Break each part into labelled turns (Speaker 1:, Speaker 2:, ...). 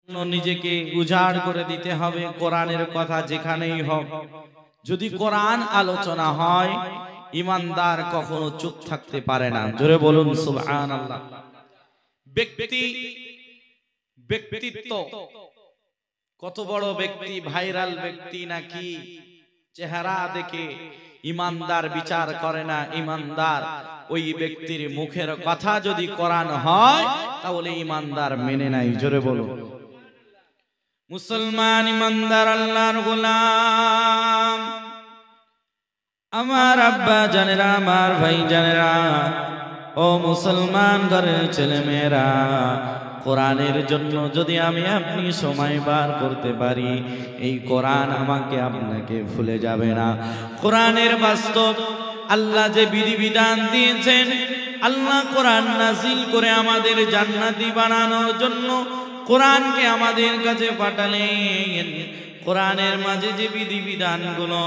Speaker 1: নিজেকে উজাড় করে দিতে হবে। কোরআনের কথা যেখানেই হোক, যদি কোরআন আলোচনা হয়, ইমানদার কখনো চুপ থাকতে পারে না। জোরে বলুন সুবহানাল্লাহ। ব্যক্তিত্ব কত বড় ব্যক্তি, ভাইরাল ব্যক্তি নাকি চেহারা দেখে ইমানদার বিচার করে না। ইমানদার ওই ব্যক্তির মুখের কথা যদি কোরআন হয় তাহলে ইমানদার মেনে নাই। জোরে বলুন। মুসলমান ইমানদার আল্লাহর গোলাম, আমার আব্বা জানেরা, আমার ভাই জানেরা, ও মুসলমান ঘরের ছেলে মেয়েরা, কোরআনের জন্য যদি আমি আপনি সময় বার করতে পারি, এই কোরআন আমাকে আপনাকে ভুলে যাবে না। কোরআনের বাস্তব আল্লাহ যে বিধিবিধান দিয়েছেন, আল্লাহ কোরআন নাযিল করে আমাদের জান্নাতি বানানোর জন্য কোরআনকে আমাদের কাছে পাঠালেন। কোরআনের মাঝে যে বিধিবিধানগুলো,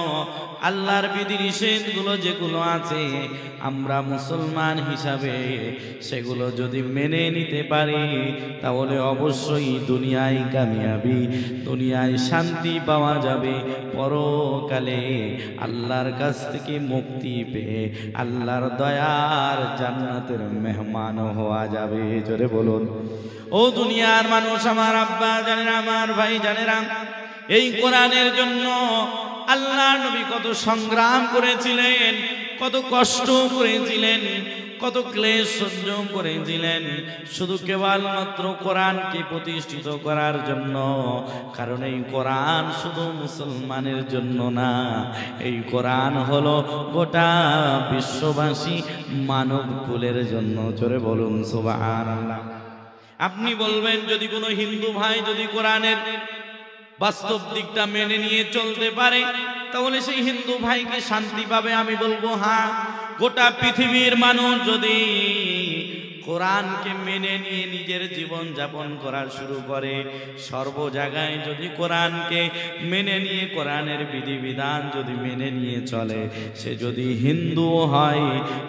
Speaker 1: আল্লাহর বিধিনিষেধগুলো যেগুলো আছে, আমরা মুসলমান হিসাবে সেগুলো যদি মেনে নিতে পারি তাহলে অবশ্যই দুনিয়ায় কামিয়াবি, দুনিয়ায় শান্তি পাওয়া যাবে, পরকালে আল্লাহর কাছ থেকে মুক্তি পেয়ে আল্লাহর দয়ার জান্নাতের মেহমান হওয়া যাবে। জোরে বলুন। ও দুনিয়ার মানুষ, আমার আব্বা জানেরা, আমার ভাই জানেরা, এই কোরআনের জন্য আল্লাহ নবী কত সংগ্রাম করেছিলেন, কত কষ্ট করেছিলেন, কত ক্লেশ সহ্য করেছিলেন, শুধু কেবলমাত্র কোরআনকে প্রতিষ্ঠিত করার জন্য। কারণ এই কোরআন শুধু মুসলমানের জন্য না, এই কোরআন হলো গোটা বিশ্ববাসী মানব কুলের জন্য। জোরে বলুন সুবহানাল্লাহ। আপনি বলবেন, যদি কোনো হিন্দু ভাই যদি কোরআনের বাস্তব দিকটা মেনে নিয়ে চলতে পারে তাহলে সেই হিন্দু ভাইকে শান্তি পাবে। আমি বলবো হ্যাঁ, গোটা পৃথিবীর মানুষ যদি কোরআনকে মেনে নিয়ে নিজের জীবন যাপন করা শুরু করে, সর্ব জায়গায় যদি কোরআনকে মেনে নিয়ে কোরআনের বিধিবিধান যদি মেনে নিয়ে চলে, সে যদি হিন্দুও হয়,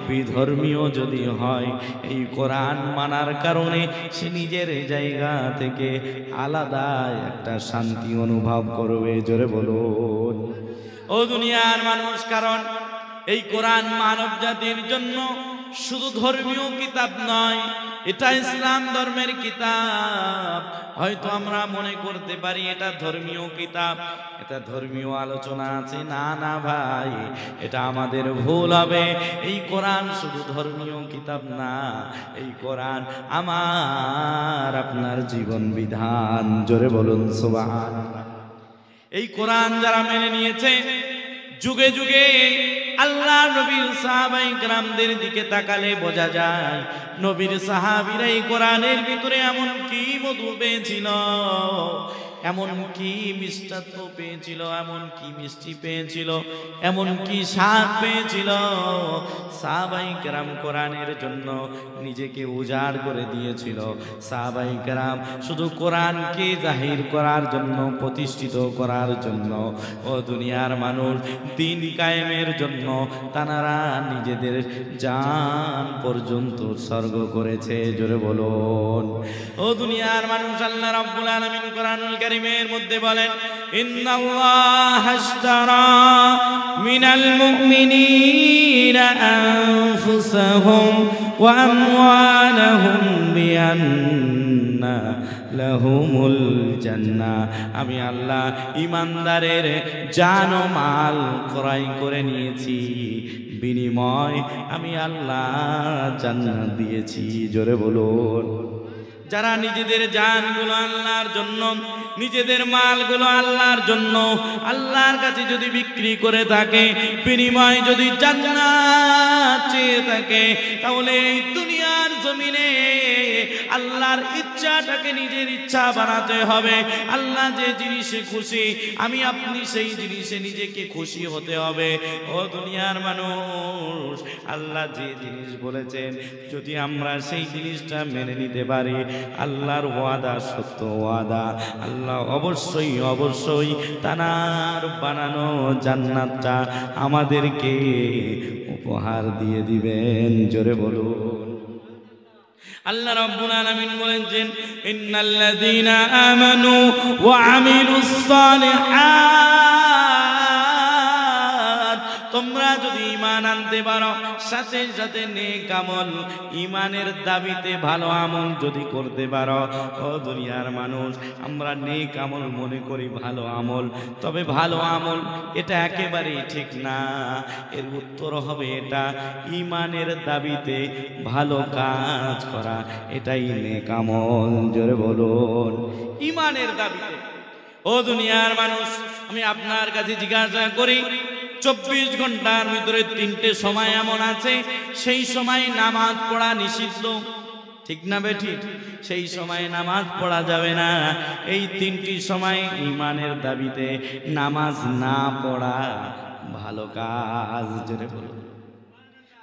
Speaker 1: বিধর্মীয় যদি হয়, এই কোরআন মানার কারণে সে নিজের জায়গা থেকে আলাদা একটা শান্তি অনুভব করবে। জোরে বলুন। ও দুনিয়ার মানুষ, কারণ এই কোরআন মানব জাতির জন্য শুধু ধর্মীয় কিতাব নয়, এটা ইসলাম ধর্মের কিতাব। হয়তো আমরা মনে করতে পারি এটা ধর্মীয় কিতাব, এটা ধর্মীয় আলোচনা আছে। না না ভাই, এটা আমাদের ভুল হবে। এই কোরআন শুধু ধর্মীয় কিতাব না, এই কোরআন আমার আপনার জীবন বিধান। জোরে বলুন সুবহানাল্লাহ। এই কোরআন যারা মেনে নিয়েছে, যুগে যুগে আল্লাহ নবীর সাহাবায়ে কেরামদের দিকে তাকালে বোঝা যায়, নবীর সাহাবীরা এই কোরআনের ভিতরে এমন কি মধু পেয়েছিল, এমন কি মিষ্টত্ব পেয়েছিল, এমন কি মিষ্টি পেয়েছিল, এমন কি স্বাদ পেয়েছিল। সাহাবায়ে কেরাম কোরআনের জন্য নিজেকে উজাড় করে দিয়েছিল। সাহাবায়ে কেরাম শুধু কোরআনকে জাহির করার জন্য, প্রতিষ্ঠিত করার জন্য, ও দুনিয়ার মানুষ, দিন কায়েমের জন্য তারা নিজেদের জান পর্যন্ত উৎসর্গ করেছে। জোরে বলুন। ও দুনিয়ার মানুষ, আল্লাহ রাব্বুল আলামিন কোরআনুল কারীমের মধ্যে বলেন, ইন্নাল্লাহা আশতারা মিনাল মুমিনিনা আনফুসাহুম ওয়া আমওয়ালাহুম বিআন্না লাহুমুল জান্নাহ। আমি আল্লাহ ইমানদারের জান ও মাল ক্রয় করে নিয়েছি, বিনিময় আমি আল্লাহ জান্নাত দিয়েছি। জোরে বলুন। যারা নিজেদের জানগুলো আল্লাহর জন্য, নিজেদের মালগুলো আল্লাহর জন্য আল্লাহর কাছে যদি বিক্রি করে থাকে, বিনিময় যদি জান্নাত চেয়ে থাকে, তাহলে এই দুনিয়ার জমিনে আল্লাহর ইচ্ছাটাকে নিজের ইচ্ছা বানাতে হবে। আল্লাহ যে জিনিসে খুশি, আমি আপনি সেই জিনিসে নিজেকে খুশি হতে হবে। ও দুনিয়ার মানুষ, আল্লাহ যে জিনিস বলেছেন যদি আমরা সেই জিনিসটা মেনে নিতে পারি, আল্লাহর ওয়াদা সত্য ওয়াদা। আল্লাহ অবশ্যই অবশ্যই তার বানানো জান্নাতটা আমাদেরকে উপহার দিয়ে দিবেন। জোরে বলুন। আল্লাহ রাব্বুল আলামিন বলেছেন ইন্নাল্লাযীনা আমানু ওয়া আমিলুস সালিহাত, তোমরা যদি ঈমান আনতে পারো সাথে সাথে নেক আমল, ঈমানের দাবিতে ভালো আমল যদি করতে পারো। ও দুনিয়ার মানুষ, আমরা নেক আমল মনে করি ভালো আমল, তবে ভালো আমল এটা একেবারেই ঠিক না। এর উত্তর হবে এটা ঈমানের দাবিতে ভালো কাজ করা, এটাই নেক আমল। জোরে বলুন, ঈমানের দাবিতে। ও দুনিয়ার মানুষ, আমি আপনার কাছে জিজ্ঞাসা করি, 24 ঘন্টার ভিতরে 3টে সময় এমন আছে সেই সময় নামাজ পড়া নিষিদ্ধ, ঠিক না বেঠিক? সেই সময় নামাজ পড়া যাবে না। এই 3টি সময় ঈমানের দাবিতে নামাজ না পড়া ভালো কাজ। জোরে বলুন।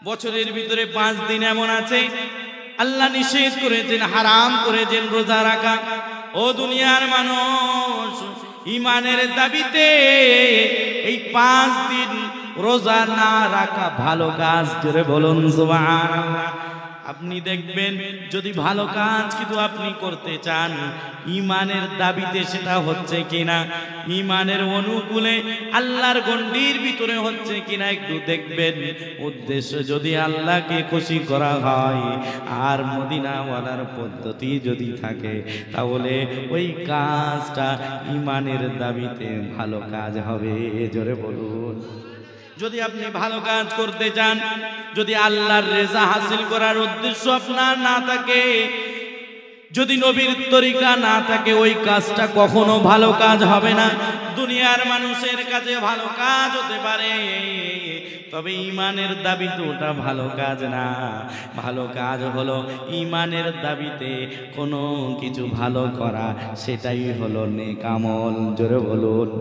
Speaker 1: বছরের ভিতরে 5 দিন এমন আছে আল্লাহ নিষেধ করেছেন, হারাম করেছেন রোজা রাখা। ও দুনিয়ার মানুষ, ঈমানের দাবিতে এই 5 দিন রোজা না রাখা ভালো কাজ। জোরে বলুন সুবহানাল্লাহ। আপনি দেখবেন যদি ভালো কাজ কিন্তু আপনি করতে চান, ঈমানের দাবিতে সেটা হচ্ছে কিনা, ঈমানের অনুকূলে আল্লাহর গণ্ডির ভিতরে হচ্ছে কিনা একটু দেখবেন। উদ্দেশ্য যদি আল্লাহকে খুশি করা হয় আর মদিনাওয়ালার পদ্ধতি যদি থাকে, তাহলে ওই কাজটা ঈমানের দাবিতে ভালো কাজ হবে। জোরে বলুন। যদি আপনি ভালো কাজ করতে চান, যদি আল্লাহর রেজা হাসিল করার উদ্দেশ্য আপনার না থাকে, যদি নবীর তরিকা না থাকে, ওই কাজটা কখনো ভালো কাজ হবে না। দুনিয়ার মানুষের কাছে ভালো কাজ হতে পারে, তবে ঈমানের দাবিতে ওটা ভালো কাজ না। ভালো কাজ হলো ঈমানের দাবিতে কোনো কিছু ভালো করা, সেটাই হলো নেক আমল। জোরে বলুন।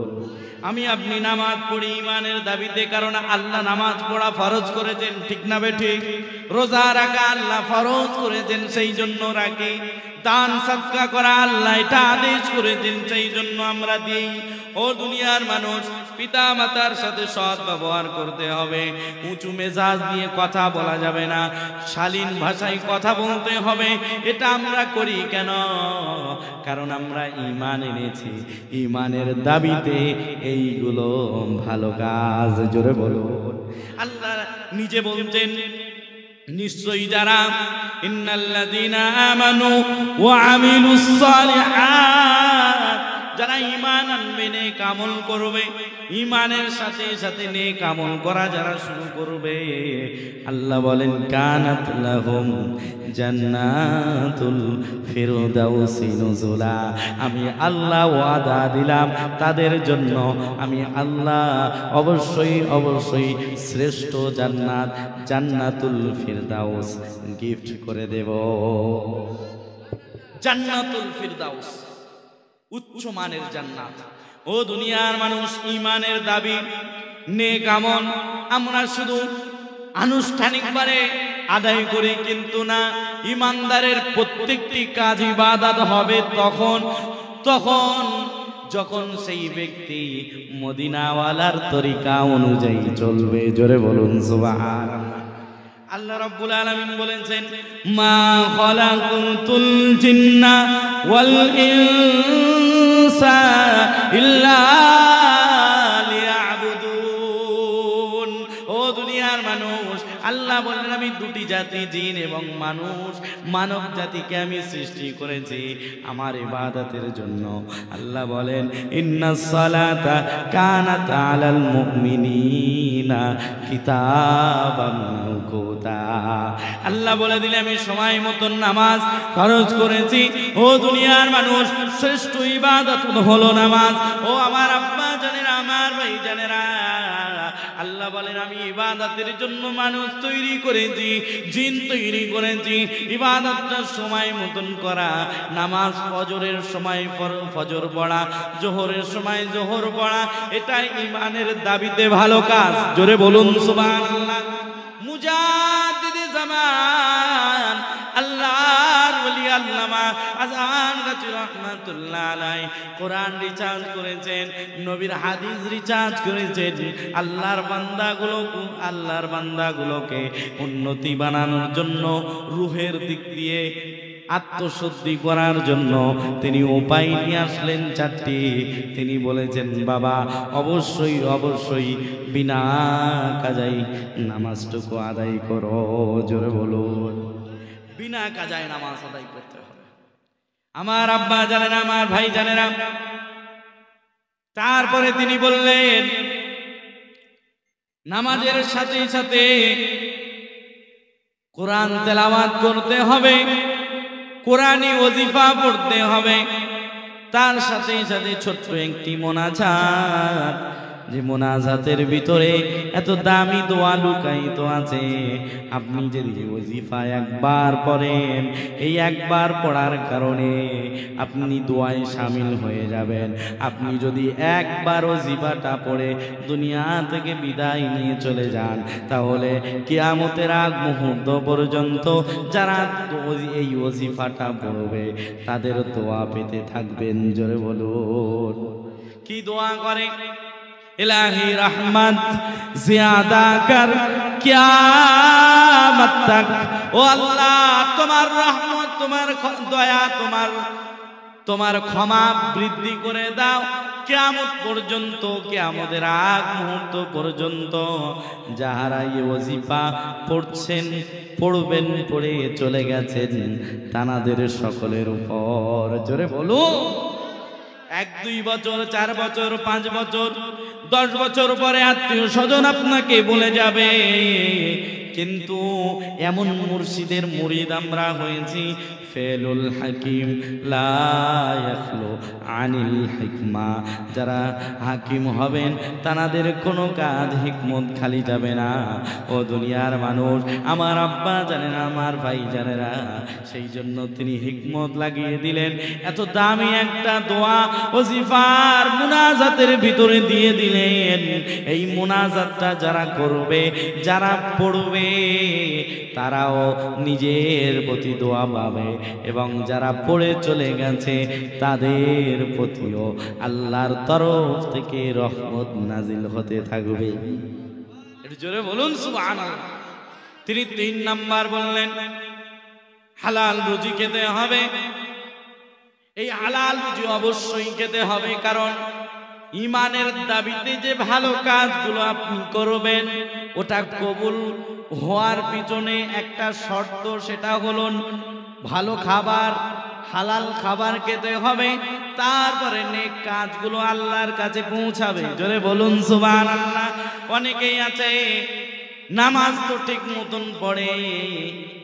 Speaker 1: আমি আপনি নামাজ পড়ি ঈমানের দাবিতে, কারণ আল্লাহ নামাজ পড়া ফরজ করেছেন, ঠিক না বেঠিক? রোজা রাখা আল্লাহ ফরজ করেছেন, সেই জন্য রাখি। দান সদকা করা আল্লাহ এটা আদেশ করেছেন, সেই জন্য আমরা দিই। ও দুনিয়ার মানুষ, পিতা মাতার সাথে সৎ ব্যবহার করতে হবে, উঁচু মেজাজ নিয়ে কথা বলা যাবে না, শালীন ভাষায় কথা বলতে হবে। এটা আমরা করি কেন? কারণ আমরা ঈমান এনেছি, ঈমানের দাবিতে এইগুলো ভালো কাজ। জোরে বলুন। আল্লাহ নিজে বলছেন, নিশ্চয়ই যারা ইন্নাল্লাযীনা আমানু ওয়া আমিলুস সালিহাত, যারা ঈমান আনবে, নেক আমল করবে, ঈমানের সাথে সাথে নেক আমল করা যারা শুরু করবে, আল্লাহ বলেন কানাত লাহুম জান্নাতুল ফিরদাউসি নুজুলা। আমি আল্লাহ ওয়াদা দিলাম তাদের জন্য, আমি আল্লাহ অবশ্যই অবশ্যই শ্রেষ্ঠ জান্নাত, জান্নাতুল ফিরদাউস গিফট করে দেব। জান্নাতুল ফিরদাউস উচ্চ মানের জান্নাত। ও দুনিয়ার মানুষ, ঈমানের দাবি নেক আমল আমরা শুধু আনুষ্ঠানিকভাবে আদায় করি কিন্তু না। ঈমানদারের প্রত্যেকটি কাজ ইবাদত হবে তখন যখন সেই ব্যক্তি মদিনাওয়ালার তরিকা অনুযায়ী চলবে। জোরে বলুন সুবহানাল্লাহ। আল্লাহ রাব্বুল আলামিন বলেছেন, মা খালাকুতুল জিন্না ওয়াল ইনসা ইল্লা লিয়াবুদুন। ও দুনিয়ার মানুষ, আল্লাহ বলেন আমি দুটি জাতি, জিন এবং মানুষ, মানব জাতিকে আমি সৃষ্টি করেছি আমার ইবাদতের জন্য। আল্লাহ বলেন ইন্নাস সালাতা কানাত আলাল মুমিনিনা কিতাবাম মাওকুতা। আল্লাহ বলে দিলে আমি সময় মতন নামাজ ফরজ করেছি। ও দুনিয়ার মানুষ, শ্রেষ্ঠ ইবাদত হলো নামাজ। ও আমার আব্বা জানেরা, আমার ভাই জানেরা, আল্লাহ বলেন আমি ইবাদতের জন্য মানুষ তৈরি করেছি, জিন তৈরি করেছি। ইবাদতটা সময় মতন করা, নামাজ ফজরের সময় ফজর পড়া, জোহরের সময় জোহর পড়া, এটাই ঈমানের দাবিতে ভালো কাজ। জোরে বলুন সুবহানাল্লাহ। মুজাদ্দিদে জামান আল্লাহর ওলি আল্লামা আজহার গাজী রহমাতুল্লাহ আলাইহি কোরআন রিচার্জ করেছেন, নবীর হাদিস রিচার্জ করেছেন। আল্লাহর বান্দাগুলোকে উন্নতি বানানোর জন্য, রূহের দিক দিয়ে আত্মশুদ্ধি করার জন্য তিনি উপায় নিয়ে আসলেন চারটি। তিনি বলেছেন, বাবা অবশ্যই অবশ্যই বিনা কাজাই নামাজটুকু আদায় করো। জোরে বলুন, বিনা কাজায় নামাজ আদায় করতে হবে। আমার আব্বা জানেন, আমার ভাই জানেরা, তারপরে তিনি বললেন নামাজের সাথে সাথে কোরআন তেলাওয়াত করতে হবে, কোরআনি ওজিফা পড়তে হবে, তার সাথে সাথে ছোট্ট একটি মোনাজাত, যে মোনাজাতের ভিতরে এত দামি দোয়া লুকায়িত আছে। আপনি যদি ওজিফা একবার পড়েন, এই একবার পড়ার কারণে আপনি দোয়ায় শামিল হয়ে যাবেন। আপনি যদি একবার ওজিফাটা পড়ে দুনিয়া থেকে বিদায় নিয়ে চলে যান, তাহলে কিয়ামতের আগ মুহূর্ত পর্যন্ত যারা এই ওজিফাটা পড়বে তাদের দোয়া পেতে থাকবেন। জোরে বলুন, কি দোয়া করে? ইলাহি রহমত জিয়াদা কর কিয়ামত তক। ও আল্লাহ, তোমার রহমত, তোমার দয়া, তোমার ক্ষমা বৃদ্ধি করে দাও কিয়ামত পর্যন্ত, কিয়ামতের আগ মুহূর্ত পর্যন্ত যাহারা এই ওজিফা পড়ছেন, পড়বেন, পড়ে চলে গেছেন, তানাদের সকলের উপর। জোরে বলুন, 1-2 বছর, 4 বছর, 5 বছর, 10 বছর পরে আত্মীয় স্বজন আপনাকে বলে যাবে, কিন্তু এমন মুর্শিদের মুরিদ আমরা হয়েছি, ফেলুল হাকিম লা ইয়াখলু আনিল হিকমা। যারা হাকিম হবেন তানাদের কোনো কাজ হিকমত খালি যাবে না। ও দুনিয়ার মানুষ, আমার আব্বা জানেন, আমার ভাই জানেরা, সেই জন্য তিনি হিকমত লাগিয়ে দিলেন। এত দামি একটা দোয়া ওজিফার মুনাজাতের ভিতরে দিয়ে দিলেন। এই মুনাজাতটা যারা করবে, যারা পড়বে, তারাও নিজের প্রতি দোয়া পাবে, এবং যারা পড়ে চলে গেছে তাদের প্রতিও আল্লাহর তরফ থেকে রহমত নাজিল হতে থাকবে। একটু জোরে বলুন সুবহানাল্লাহ। তিনি 3 নাম্বার বললেন হালাল রুজি খেতে হবে। এই হালাল রুজি অবশ্যই খেতে হবে, কারণ ইমানের দাবিতে যে ভালো কাজগুলো আপনি করবেন ওটা কবুল হওয়ার পিছনে একটা শর্ত, সেটা হলো ভালো খাবার, হালাল খাবার খেতে হবে, তারপরে নেক কাজগুলো আল্লাহর কাছে পৌঁছাবে। জোরে বলুন সুবহানাল্লাহ। অনেকেই আছে নামাজ তো ঠিক মতন পড়ে,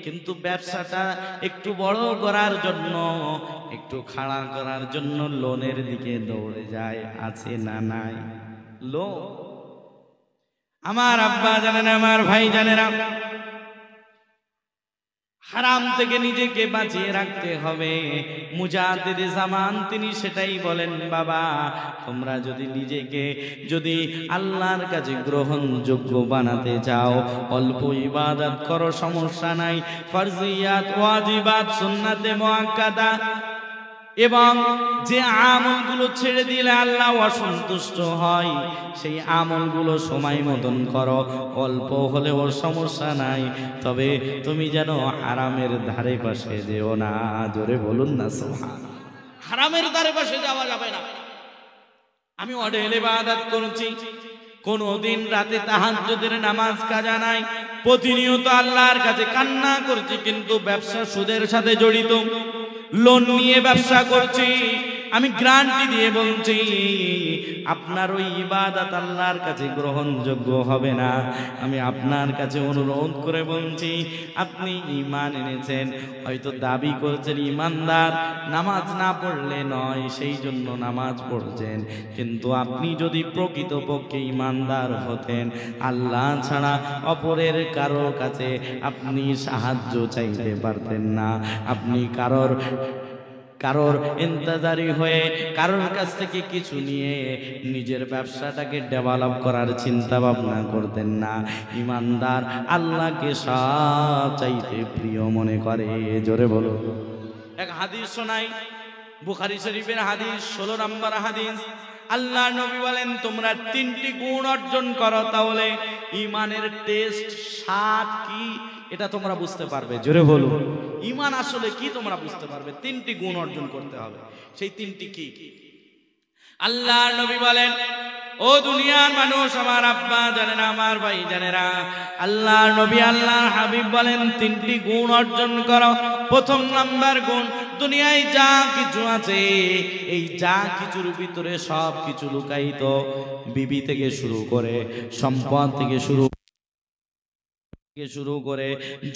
Speaker 1: কিন্তু ব্যবসাটা একটু বড় করার জন্য, একটু খাড়া করার জন্য লোনের দিকে দৌড়ে যায়। আছে না নাই লোন? আমার আব্বা জানেন, আমার ভাই জানেরা, হারাম থেকে নিজেকে বাঁচিয়ে রাখতে হবে। মুজাদ্দিদে জামান তিনি সেটাই বলেন, বাবা তোমরা যদি নিজেকে যদি আল্লাহর কাছে গ্রহণযোগ্য বানাতে চাও, অল্প ইবাদত করো, সমস্যা নাই। ফরজিয়াত, ওয়াজিবাত, সুন্নাতে মুআক্কাদা এবং যে আমলগুলো ছেড়ে দিলে আল্লাহ অসন্তুষ্ট হয়, সেই আমলগুলো সময় মতন করো, অল্প হলেও সমস্যা নাই, তবে তুমি যেন হারামের ধারে পাশে যেও না। জোরে বলুন না সুবহানাল্লাহ। হারামের ধারে পাশে যাওয়া যাবে না। আমি অঢেল ইবাদত করছি, কোনদিন রাতে তাহাজ্জুদের নামাজ কাজা নাই, প্রতিনিয়ত আল্লাহর কাছে কান্না করছি, কিন্তু ব্যবসা সুদের সাথে জড়িত, লোন নিয়ে ব্যবসা করছি। আমি গ্যারান্টি দিয়ে বলছি আপনার ওই ইবাদত আল্লাহর কাছে গ্রহণযোগ্য হবে না। আমি আপনার কাছে অনুরোধ করে বলছি, আপনি ঈমান এনেছেন, হয়তো দাবি করছেন ঈমানদার, নামাজ না পড়লে নয় সেই জন্য নামাজ পড়ছেন, কিন্তু আপনি যদি প্রকৃতপক্ষে ঈমানদার হতেন, আল্লাহ ছাড়া অপরের কারোর কাছে আপনি সাহায্য চাইতে পারতেন না। আপনি কারোর ইন্তজারি হয়ে কারোর কাছ থেকে কিছু নিয়ে নিজের ব্যবসাটাকে ডেভেলপ করার চিন্তা ভাবনা করতেন না। ঈমানদার আল্লাহকে সব চাইতে প্রিয় মনে করে। জোরে বলো। এক হাদিস শোনাই, বুখারী শরীফের হাদিস, 16 নম্বর হাদিস। আল্লাহ নবী বলেন, তোমরা 3টি গুণ অর্জন করো, তাহলে ঈমানের টেস্ট স্বাদ কি এটা তোমরা বুঝতে পারবে। জোরে বলো, ঈমান আসলে কি তোমরা বুঝতে পারবে। 3টি গুণ অর্জন করতে হবে। সেই 3টি কি? আল্লাহ নবী বলেন, ও দুনিয়ার মানুষ, আমার আব্বা জানেরা, আমার ভাই জানেরা, আল্লাহ নবী আল্লাহ হাবিব বলেন 3টি গুণ অর্জন করো। প্রথম নাম্বার গুণ, দুনিয়ায় যা কিছু আছে, এই যা কিছুর ভিতরে সব কিছু লুকায়িত, বিবি থেকে শুরু করে, সম্পদ থেকে শুরু করে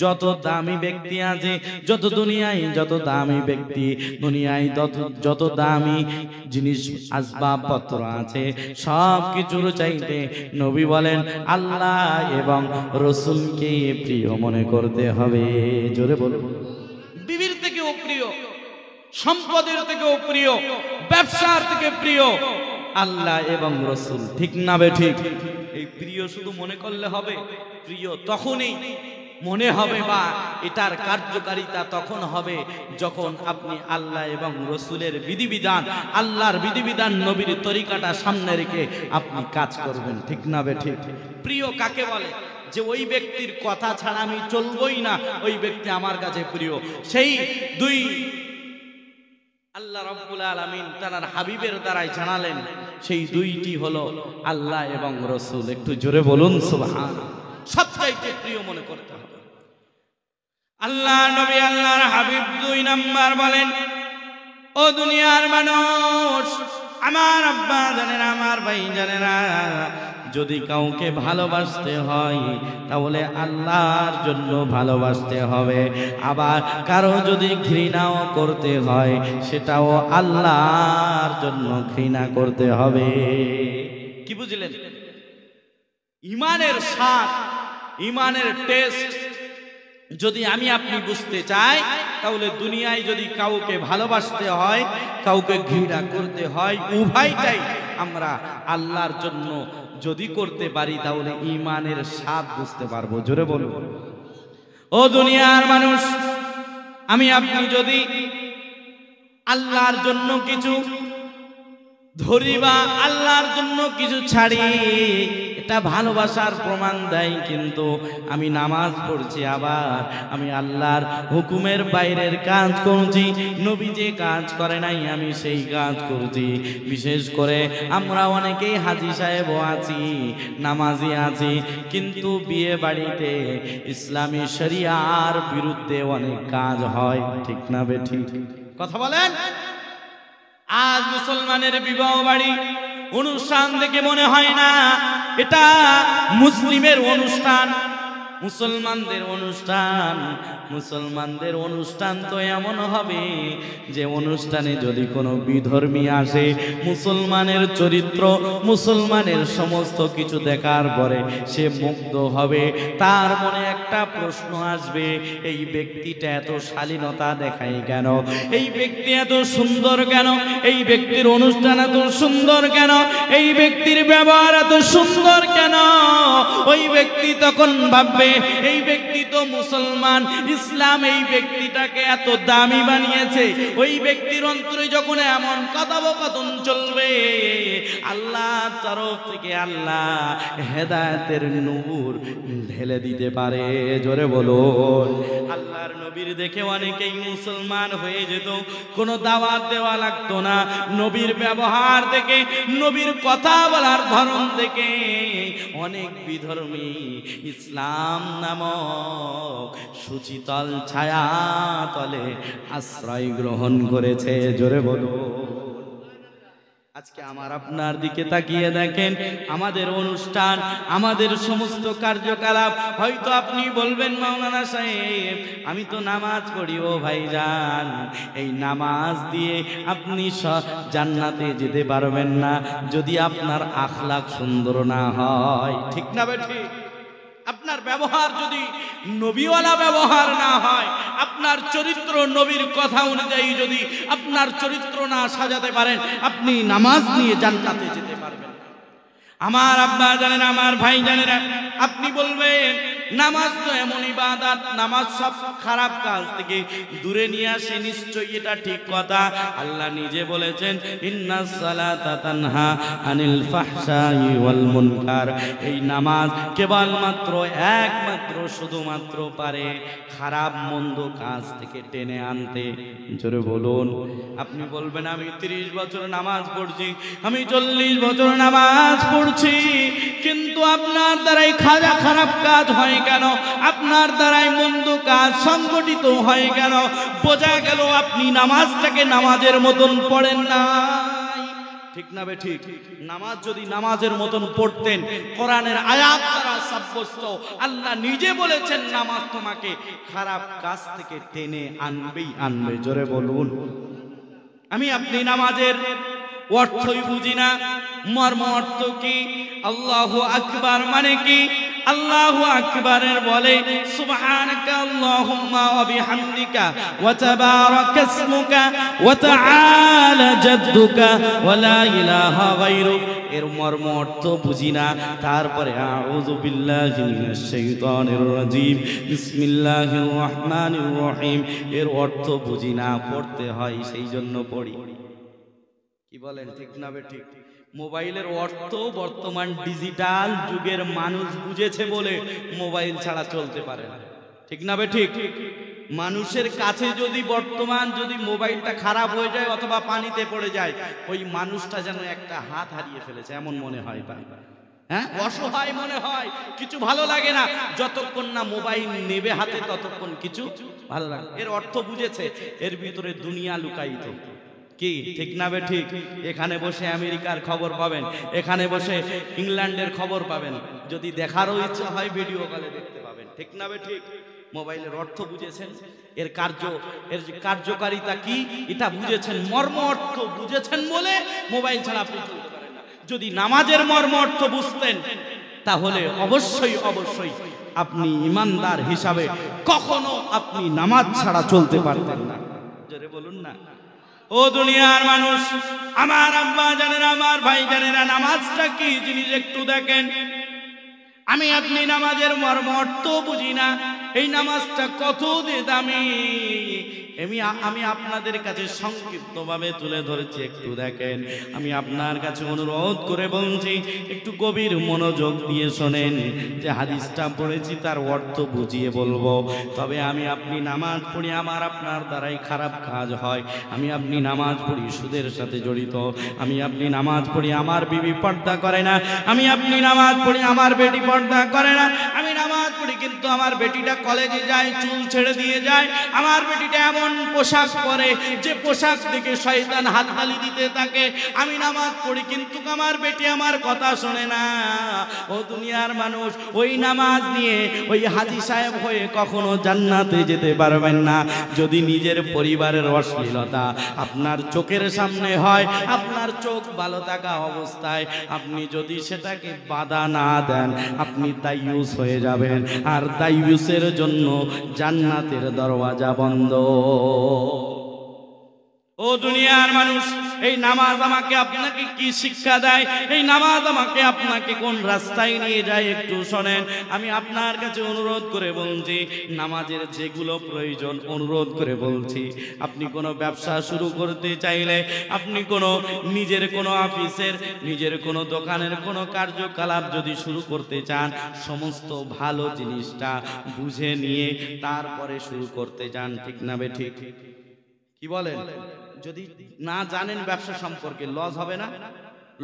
Speaker 1: যত দামি ব্যক্তি আছে, যত দুনিয়ায় যত দামি ব্যক্তি, দুনিয়ায় যত দামি জিনিস আসবাবপত্র আছে, সব কিছুর চাইতে নবী বলেন আল্লাহ এবং রসুলকে প্রিয় মনে করতে হবে। জোরে বলো, বিবির থেকেও প্রিয়, সম্পদের থেকেও প্রিয়, ব্যবসার থেকে প্রিয় আল্লাহ এবং রসুল। ঠিক না বে ঠিক? এই প্রিয় শুধু মনে করলে হবে? প্রিয় তখনই মনে হবে বা এটার কার্যকারিতা তখন হবে যখন আপনি আল্লাহ এবং রসুলের বিধিবিধান, আল্লাহর বিধিবিধান, নবীর তরিকাটা সামনে রেখে আপনি কাজ করবেন। ঠিক না বে ঠিক? প্রিয় কাকে বলে? যে ওই ব্যক্তির কথা ছাড়া আমি চলবই না, ওই ব্যক্তি আমার কাছে প্রিয়। সেই দুই আল্লাহ রাব্বুল আলামিন তার হাবিবের দ্বারাই জানালেন, সেই দুইটি হলো আল্লাহ এবং রসুল। একটু জোরে বলুন সুবহানাল্লাহ। সবচাইতে প্রিয় মনে করতে হবে আল্লাহ নবী আল্লাহর হাবিব। 2 নাম্বার বলেন, ও দুনিয়ার মানুষ, আমার আব্বা জানেরা, আমার ভাই জানেরা, যদি কাউকে ভালোবাসতে হয় তাহলে আল্লাহর জন্য ভালোবাসতে হবে। আবার কারো যদি ঘৃণাও করতে হয় সেটাও আল্লাহর জন্য ঘৃণা করতে হবে। কি বুঝলেন? ঈমানের স্বাদ, ঈমানের টেস্ট যদি আমি আপনি বুঝতে চাই, তাহলে দুনিয়ায় যদি কাউকে ভালোবাসতে হয়, কাউকে ঘৃণা করতে হয়, উভয়টাই আমরা আল্লাহর জন্য যদি করতে পারি, তাহলে ঈমানের স্বাদ বুঝতে পারবো। জোরে বলুন, ও দুনিয়ার মানুষ, আমি আপনি যদি আল্লাহর জন্য কিছু ধরি বা আল্লাহর জন্য কিছু ছাড়ি, এটা ভালোবাসার প্রমাণ দেয়। কিন্তু আমি নামাজ পড়ছি, আবার আমি আল্লাহর হুকুমের বাইরের কাজ করছি, নবী যে কাজ করে নাই আমি সেই কাজ করছি। বিশেষ করে আমরা অনেকেই হাজী সাহেবও আছি, নামাজি আছি, কিন্তু বিয়ে বাড়িতে ইসলামী শরিয়ার বিরুদ্ধে অনেক কাজ হয়। ঠিক না বে ঠিক? কথা বলেন। আজ মুসলমানের বিবাহ বাড়ি অনুষ্ঠান দেখে মনে হয় না এটা মুসলিমের অনুষ্ঠান, মুসলমানদের অনুষ্ঠান। মুসলমানদের অনুষ্ঠান তো এমন হবে যে অনুষ্ঠানে যদি কোনো বিধর্মী আসে, মুসলমানের চরিত্র, মুসলমানের সমস্ত কিছু দেখার পরে সে মুগ্ধ হবে। তার মনে একটা প্রশ্ন আসবে, এই ব্যক্তিটা এত শালীনতা দেখায় কেন? এই ব্যক্তি এত সুন্দর কেন? এই ব্যক্তির অনুষ্ঠান এত সুন্দর কেন? এই ব্যক্তির ব্যবহার এত সুন্দর কেন? ওই ব্যক্তি তখন ভাববে, এই ব্যক্তি তো মুসলমান, ইসলাম এই ব্যক্তিটাকে এত দামি বানিয়েছে। ওই ব্যক্তির অন্তরে যখন এমন কথোপকথন চলবে, আল্লাহর তরফ থেকে আল্লাহ হেদায়েতের নূর ঢেলে দিতে পারে। জোরে বলুন। আল্লাহর নবীর দেখে অনেকেই মুসলমান হয়ে যেত, কোনো দাওয়াত দেওয়া লাগতো না। নবীর ব্যবহার থেকে, নবীর কথা বলার ধরন থেকে অনেক বিধর্মী ইসলাম নামক সুচিতল ছায়া তলে আশ্রয় গ্রহণ করেছে। জোরে বলো। আজকে আমার আপনার দিকে তাকিয়ে দেখেন, আমাদের অনুষ্ঠান, আমাদের সমস্ত কার্যকলাপ, হয়তো আপনি বলবেন মাওলানা সাহেব আমি তো নামাজ পড়ি। ও ভাইজান, এই নামাজ দিয়ে আপনি জান্নাতে যেতে পারবেন না যদি আপনার আখলাক সুন্দর না হয়। ঠিক না বে ঠিক? আপনার ব্যবহার যদি নবীওয়ালা ব্যবহার না হয়, আপনার চরিত্র নবীর কথা অনুযায়ী যদি আপনার চরিত্র না সাজাতে পারেন, আপনি নামাজ নিয়ে জান্নাতে যেতে পারবেন। আমার আব্বা জানেন, আমার ভাই জানেন, আপনি বলবেন নামাজ তো এমন ইবাদত, নামাজ সব খারাপ কাজ থেকে দূরে নিয়ে আসে, নিশ্চয়ই এটা ঠিক কথা। আল্লাহ নিজে বলেছেন ইন্নাস সালাতা তানহা আনিল ফাহশাই ওয়াল মুনকার। এই নামাজ কেবলমাত্র একমাত্র শুধুমাত্র পারে খারাপ মন্দ কাজ থেকে টেনে আনতে। জোরে বলুন। আপনি বলবেন আমি 30 বছর নামাজ পড়ছি, আমি 40 বছর নামাজ পড়ছি, কিন্তু আপনার দ্বারাই খারাপ কাজ হয় কেন? আপনার দ্বারাই মন্দ কাজ সংগঠিত হয় কেন? বোঝা গেল আপনি নামাজটাকে নামাজের মতন পড়েন না। ঠিক না বে ঠিক? নামাজ যদি নামাজের মতন পড়তেন, কোরআনের আয়াত দ্বারা সাব্যস্ত, আল্লাহ নিজে বলেছেন নামাজ তোমাকে খারাপ কাজ থেকে টেনে আনবেই আনবে। জোরে বলুন। আমি আপনি নামাজের অর্থই বুঝি না, মর্ম অর্থ কি, আল্লাহু আকবার মানে কি? আল্লাহু আকবারের বলে সুবহানাকা আল্লাহুম্মা ওয়া বিহামদিকা ওয়া তাবারাকা ইসমুকা ওয়া তাআলা জাদ্দুকা ওয়া লা ইলাহা গায়রুক। এর মর্ম অর্থ বুঝি না। তারপরে আউযু বিল্লাহি মিনাশ শাইতানির রাজীম বিসমিল্লাহির রহমানির রহিম, এর অর্থ বুঝি না, পড়তে হয় সেই জন্য পড়ি। কি বলেন ঠিক না বে ঠিক? মোবাইলের অর্থ বর্তমান ডিজিটাল যুগের মানুষ বুঝেছে বলে মোবাইল ছাড়া চলতে পারে না। ঠিক না বে ঠিক? মানুষের কাছে যদি বর্তমান যদি মোবাইলটা খারাপ হয়ে যায় অথবা পানিতে পড়ে যায়, ওই মানুষটা যেন একটা হাত হারিয়ে ফেলেছে এমন মনে হয় তাই। হ্যাঁ, অসহায় মনে হয়, কিছু ভালো লাগে না। যতক্ষণ না মোবাইল নেবে হাতে ততক্ষণ কিছু ভালো লাগে। এর অর্থ বুঝেছে, এর ভিতরে দুনিয়া লুকায়িত। কি ঠিক না বে ঠিক? এখানে বসে আমেরিকার খবর পাবেন, এখানে বসে ইংল্যান্ডের খবর পাবেন, যদি দেখারও ইচ্ছা হয় ভিডিও কলে দেখতে পাবেন। ঠিক না বে ঠিক? মোবাইলের অর্থ বুঝেছেন, এর কার্যকারিতা কি এটা বুঝেছেন, মর্ম অর্থ বুঝেছেন বলে মোবাইল ছাড়া আপনি চলতে পারেন না। যদি নামাজের মর্ম অর্থ বুঝতেন তাহলে অবশ্যই অবশ্যই আপনি ইমানদার হিসাবে কখনো আপনি নামাজ ছাড়া চলতে পারতেন না। জোরে বলুন না। ও দুনিয়ার মানুষ, আমার আব্বা জানেন, আমার ভাই জানেন, নামাজটা কি জিনিস একটু দেখেন। আমি আপনি নামাজের মর্ম অর্থ বুঝি না। এই নামাজটা কত দামি আমি আপনাদের কাছে সংক্ষিপ্তভাবে তুলে ধরেছি, একটু দেখেন। আমি আপনার কাছে অনুরোধ করে বলছি একটু গভীর মনোযোগ দিয়ে শোনেন। যে হাদিসটা পড়েছি তার অর্থ বুঝিয়ে বলবো। তবে আমি আপনি নামাজ পড়ি, আমার আপনার দ্বারাই খারাপ কাজ হয়। আমি আপনি নামাজ পড়ি সুদের সাথে জড়িত। আমি আপনি নামাজ পড়ি, আমার বিবি পর্দা করে না। আমি আপনি নামাজ পড়ি, আমার বেটি পর্দা করে না। আমি নামাজ পড়ি কিন্তু আমার বেটিটা কলেজে যায়, চুল ছেড়ে দিয়ে যায়। আমার বেটিটা এমন পোশাক পরে যে পোশাক থেকে শয়তান হাততালি দিতে থাকে। আমি নামাজ পড়ি কিন্তু আমার বেটি আমার কথা শোনে না। ও দুনিয়ার মানুষ, ওই নামাজ নিয়ে ওই হাজী সাহেব হয়ে কখনো জান্নাতে যেতে পারবেন না। যদি নিজের পরিবারের অশ্লীলতা আপনার চোখের সামনে হয়, আপনার চোখ ভালো থাকা অবস্থায় আপনি যদি সেটাকে বাধা না দেন, আপনি দায়ুস হয়ে যাবেন। আর দায়ুসের জন্য জান্নাতের দরওয়াজা বন্ধ। ও দুনিয়ার মানুষ, এই নামাজ আমাকে আপনাকে কি শিক্ষা দেয়? এই নামাজ আমাকে আপনাকে কোন রাস্তায় নিয়ে যায় একটু শোনেন। আমি আপনার কাছে অনুরোধ করে বলছি, নামাজের যেগুলো প্রয়োজন অনুরোধ করে বলছি। আপনি কোনো ব্যবসা শুরু করতে চাইলে, আপনি কোনো নিজের কোনো অফিসের, নিজের কোনো দোকানের কোনো কার্যকলাপ যদি শুরু করতে চান, সমস্ত ভালো জিনিসটা বুঝে নিয়ে তারপরে শুরু করতে চান। ঠিক না বে ঠিক? কি বলেন? যদি না জানেন ব্যবসা সম্পর্কে, লস হবে না?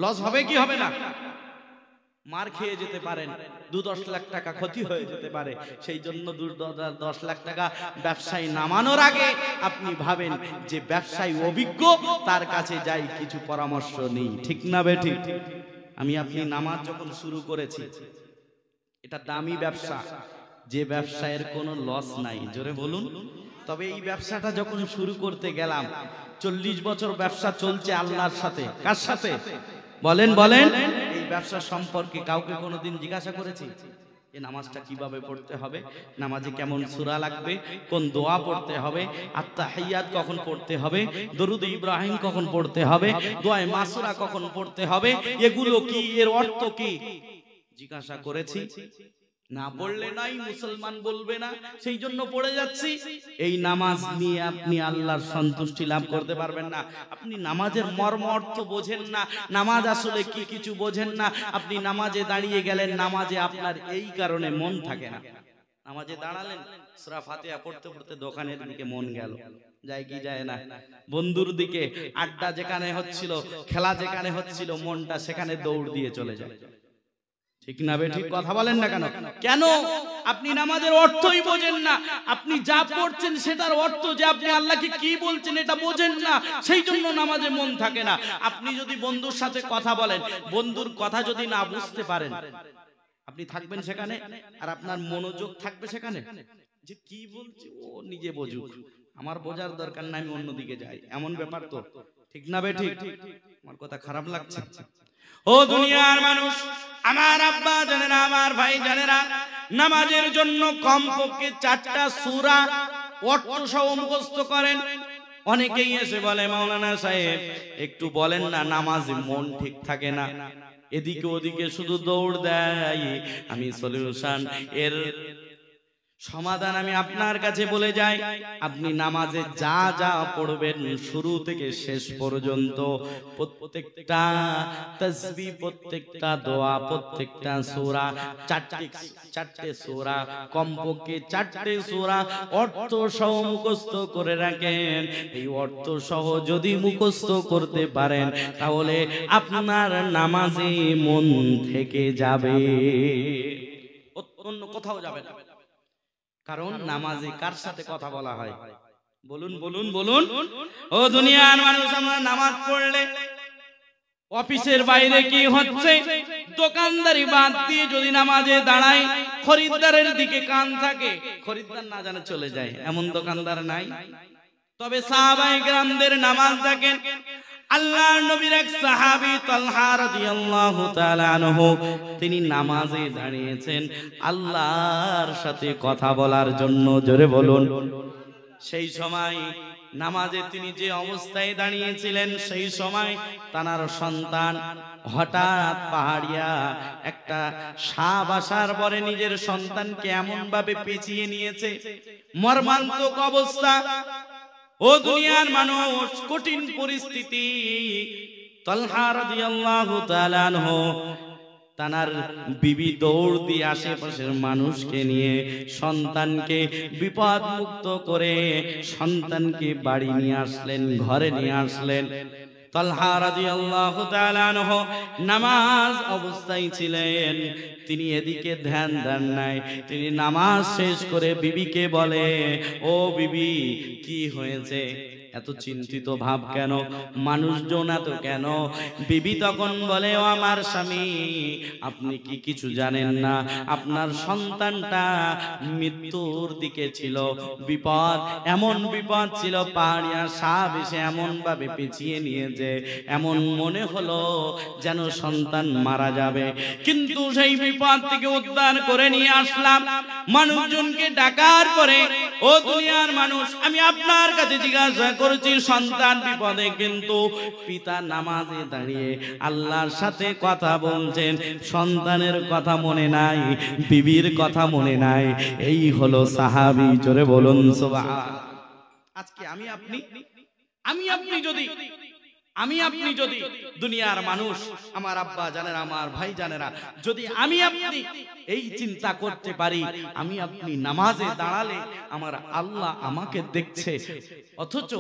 Speaker 1: লস হবে কি হবে না? মার খেয়ে যেতে পারেন, 2-10 লাখ টাকা ক্ষতি হয়ে যেতে পারে। সেই জন্য 10 লাখ টাকা ব্যবসায় নামানোর আগে আপনি ভাবেন যে ব্যবসায়ী অভিজ্ঞ, তার কাছে যাই, কিছু পরামর্শ নেই। ঠিক না বে ঠিক? আমি আপনি নামাজ যখন শুরু করেছি, এটা দামি ব্যবসা, যে ব্যবসায়ের কোনো লস নাই। জোরে বলুন। তবে এই ব্যবসাটা যখন শুরু করতে গেলাম, 40 বছর ব্যবসা চলছে আল্লাহর সাথে। কার সাথে? বলেন বলেন। এই ব্যবসা সম্পর্কে কাউকে কোনোদিন জিজ্ঞাসা করেছি এই নামাজটা কিভাবে পড়তে হবে, নামাজে কেমন সূরা লাগবে, কোন দোয়া পড়তে হবে, আত্তাহিয়াত কখন পড়তে হবে, দরুদ ইব্রাহিম কখন পড়তে হবে, দোয়ায়ে মাসুরা কখন পড়তে হবে, এগুলো কি, এর অর্থ কি জিজ্ঞাসা করেছি?
Speaker 2: না পড়লে নাই, মুসলমান বলবে না, সেই জন্য পড়ে যাচ্ছি। এই নামাজ নিয়ে আপনি আল্লাহর সন্তুষ্টি লাভ করতে পারবেন না। আপনি নামাজের মর্ম অর্থ বোঝেন না, নামাজ আসলে কি কিছু বোঝেন না। আপনি নামাজে দাঁড়িয়ে গেলেন, নামাজে আপনার এই কারণে মন থাকে না। নামাজে দাঁড়ালেন, সূরা ফাতিহা পড়তে পড়তে দোকানের দিকে মন গেল, যায় কি যায় না? বন্ধুর দিকে, আড্ডা যেখানে হচ্ছিল, খেলা যেখানে হচ্ছিল, মনটা সেখানে দৌড় দিয়ে চলে যায়। ঠিক না বে ঠিক? কথা বলেন না কেন? কেন? আপনি নামাজের অর্থই বোঝেন না। আপনি যা পড়ছেন সেটার অর্থ যে আপনি আল্লাহকে কি বলছেন এটা বোঝেন না, সেই জন্য নামাজে মন থাকে না। আপনি যদি বন্ধুর সাথে কথা বলেন, বন্ধুর কথা যদি না বুঝতে পারেন, আপনি থাকবেন সেখানে আর আপনার মনোযোগ থাকবে সেখানে, যে কি বলছে ও নিজে বুঝুক, আমার বোঝার দরকার নাই, আমি অন্যদিকে যাই, এমন ব্যাপার তো। ঠিক না বে ঠিক? আমার কথা খারাপ লাগছে? ও দুনিয়ার মানুষ, আমার আব্বা জানেরা, আমার ভাই জানেরা, নামাজের জন্য কমপক্ষে 4টা সূরা অর্থ সহ মুখস্থ করেন। অনেকেই এসে বলে, মাওলানা সাহেব একটু বলেন না, নামাজে মন ঠিক থাকে না, এদিকে ওদিকে শুধু দৌড় দেয়। আমি সলিউশন, এর সমাধান আমি আপনার কাছে বলে যাই। আপনি নামাজে যা যা পড়বেন শুরু থেকে শেষ পর্যন্ত, প্রত্যেকটা তাসবিহ, প্রত্যেকটা দোয়া, প্রত্যেকটা সূরা, 4টে সূরা, কমপক্ষে 4টে সূরা অর্থ সহ মুখস্থ করে রাখেন। এই অর্থ সহ যদি মুখস্থ করতে পারেন, তাহলে আপনার নামাজে মন থেকে যাবে, অন্য কোথাও যাবে না। কারণ নামাজে কার সাথে কথা বলা হয়? বলুন বলুন বলুন। ও দুনিয়ার মানুষ, আমরা নামাজ পড়লে অফিসের বাইরে কি হচ্ছে, দোকানদারি বাদ দিয়ে যদি নামাজে দাঁড়াই, খরিদ্দারের দিকে কান থাকে, খরিদ্দার না জানে চলে যায়, এমন দোকানদার নাই। তবে সাহাবায়ে কেরামদের নামাজ দেখেন। আল্লাহর নবীর এক সাহাবী তালহা রাদিয়াল্লাহু তাআলা আনহু, তিনি নামাজে দাঁড়িয়েছেন আল্লাহর সাথে কথা বলার জন্য। জোরে বলুন। সেই সময় নামাজে তিনি যে অবস্থায় দাঁড়িয়েছিলেন, সেই সময় তার সন্তান হঠাৎ পাহাড়িয়া একটা সাপ আসার পরে নিজের সন্তানকে এমন ভাবে পেঁচিয়ে নিয়েছে, মর্মান্তিক অবস্থা। ও দুনিয়ার মানুষ, কঠিন পরিস্থিতি। তালহা রাদিয়াল্লাহু তাআলা আনহু তানার বিবি দৌড় দিয়ে আশেপাশের মানুষকে নিয়ে সন্তানকে বিপদ মুক্ত করে সন্তানকে বাড়ি নিয়ে আসলেন, ঘরে নিয়ে আসলেন। তালহা রাদিয়াল্লাহু তাআলা আনহু নামাজ অবস্থায় ছিলেন, তিনি এদিকে ধ্যান দেন নাই। তিনি নামাজ শেষ করে বিবিকে বলে, ও বিবি, কি হয়েছে, এত চিন্তিত ভাব কেন, মানুষজন এত কেন? বিবি তখন বলে, ও আমার স্বামী, আপনি কি কিছু জানেন না? আপনার সন্তানটা মৃত্যুর দিকে ছিল, বিপদ, এমন বিপদ ছিল, পাহাড়িয়া সাপ এসে এমন ভাবে পেঁচিয়ে নিয়েছে, এমন মনে হলো যেন সন্তান মারা যাবে। কিন্তু সেই বিপদ থেকে উদ্ধার করে নিয়ে আসলাম। মানুষজনকে ডাকার পরে, ও দুনিয়ার মানুষ, আমি আপনার কাছে জিজ্ঞাসা করছি, সন্তান বিপদে, কিন্তু পিতা নামাজে দাঁড়িয়ে আল্লাহর সাথে কথা বলছেন, সন্তানের কথা মনে নাই, বিবির কথা মনে নাই। এই হলো সাহাবী। জোরে বলুন সুবহান। আজকে আমি আপনি যদি দুনিয়ার মানুষ, আমার আব্বা জানেরা, আমার ভাই জানেরা, যদি আমি আপনি এই চিন্তা করতে পারি, আমি আপনি নামাজে দাঁড়ালে আমার আল্লাহ আমাকে দেখছে, অথচ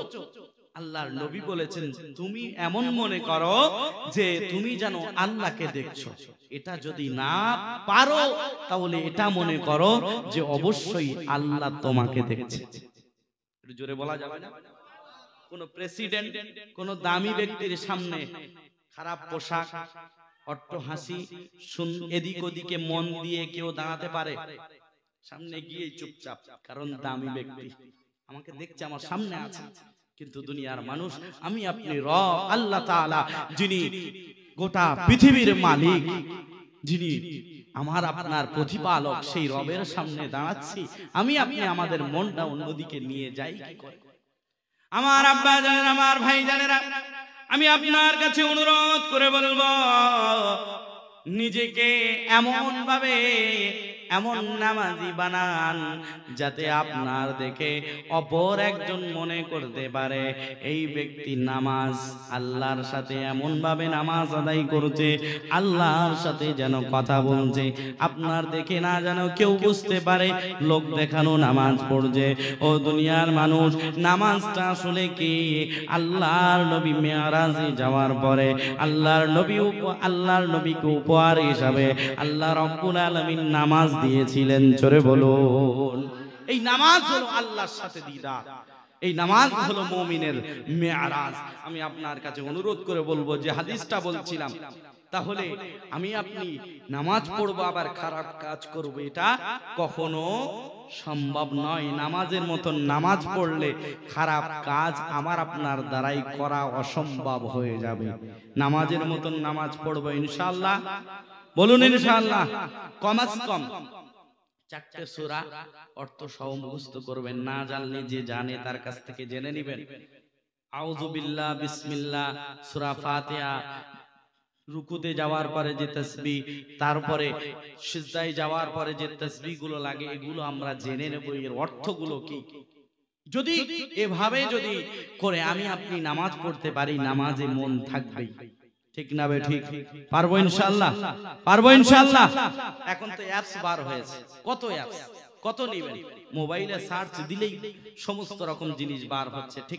Speaker 2: আল্লাহর নবী বলেছেন, তুমি এমন মনে করো যে তুমি যেন আল্লাহকে দেখছো। এটা যদি না পারো, তাহলে এটা মনে করো যে অবশ্যই আল্লাহ তোমাকে দেখছে। একটু জোরে বলা যাবে না? কোন প্রেসিডেন্ট, কোন দামি ব্যক্তির সামনে খারাপ পোশাক, অট্ট হাসি, এদিক ওদিকে মন দিয়ে কেউ দাঁড়াতে পারে? সামনে গিয়ে চুপচাপ, কারণ দামি ব্যক্তি, আমাকে দেখছে, আমার সামনে আছে। কিন্তু দুনিয়ার মানুষ, আমি আপনি রব আল্লাহ তাআলা, যিনি গোটা পৃথিবীর মালিক, যিনি আমার আপনার প্রতিপালক, সেই রবের সামনে দাঁড়াচ্ছি, আমি আপনি আমাদের মনটা অন্যদিকে নিয়ে যাই কি করে? আমার আব্বা জানেন, আমার ভাই জানেরা, আমি আপনার কাছে অনুরোধ করে বলবো, নিজেকে এমন ভাবে এমন নামাজি বানান যাতে আপনার দেখে অপর একজন মনে করতে পারে এই ব্যক্তি নামাজ আল্লাহর সাথে এমন ভাবে নামাজ আদায় করছে, আল্লাহর সাথে যেন কথা বলছে, আপনার দেখে না যেন কেউ বুঝতে পারে লোক দেখানো নামাজ পড়ছে। ও দুনিয়ার মানুষ, নামাজটা আসলে কি? আল্লাহর নবী মেরাজে যাওয়ার পরে আল্লাহর নবীকে উপহার হিসাবে আল্লাহ রাব্বুল আলামিন নামাজ দিয়েছিলেন। জোরে বলুন, এই নামাজ হলো আল্লাহর সাথে দিদার, এই নামাজ হলো মুমিনের মেরাজ। আমি আপনার কাছে অনুরোধ করে বলবো যে হাদিসটা বলছিলাম, তাহলে আমি আপনি নামাজ পড়বো আবার খারাপ কাজ করবো, এটা কখনো সম্ভব নয়। নামাজের মতন নামাজ পড়লে খারাপ কাজ আমার আপনার দ্বারাই করা অসম্ভব হয়ে যাবে। নামাজের মতন নামাজ পড়বো ইনশাআল্লাহ, বলুন ইনশাআল্লাহ। কমাস কম 4টে সূরা অর্থ সহ মুখস্থ করবেন, না জানলে যে জানে তার কাছ থেকে জেনে নেবেন। আউযু বিল্লাহ, বিসমিল্লাহ, সূরা ফাতিহা, রুকুতে যাওয়ার পরে যে তাসবিহ, তারপরে সিজদায় যাওয়ার পরে যে তাসবিহ গুলো লাগে, এগুলো আমরা জেনে নেব এর অর্থগুলো কি। যদি এভাবে যদি করে আমি আপনি নামাজ পড়তে পারি, নামাজে মন থাকবে, ঠিক না বে ঠিক? পারবো ইনশাআল্লাহ, পারবো ইনশাআল্লাহ। এখন তো অ্যাপস বার হয়েছে, কত অ্যাপস, কত নেবেন, মোবাইলে সার্চ দিলেই সমস্ত রকম জিনিস বার হচ্ছে, ঠিক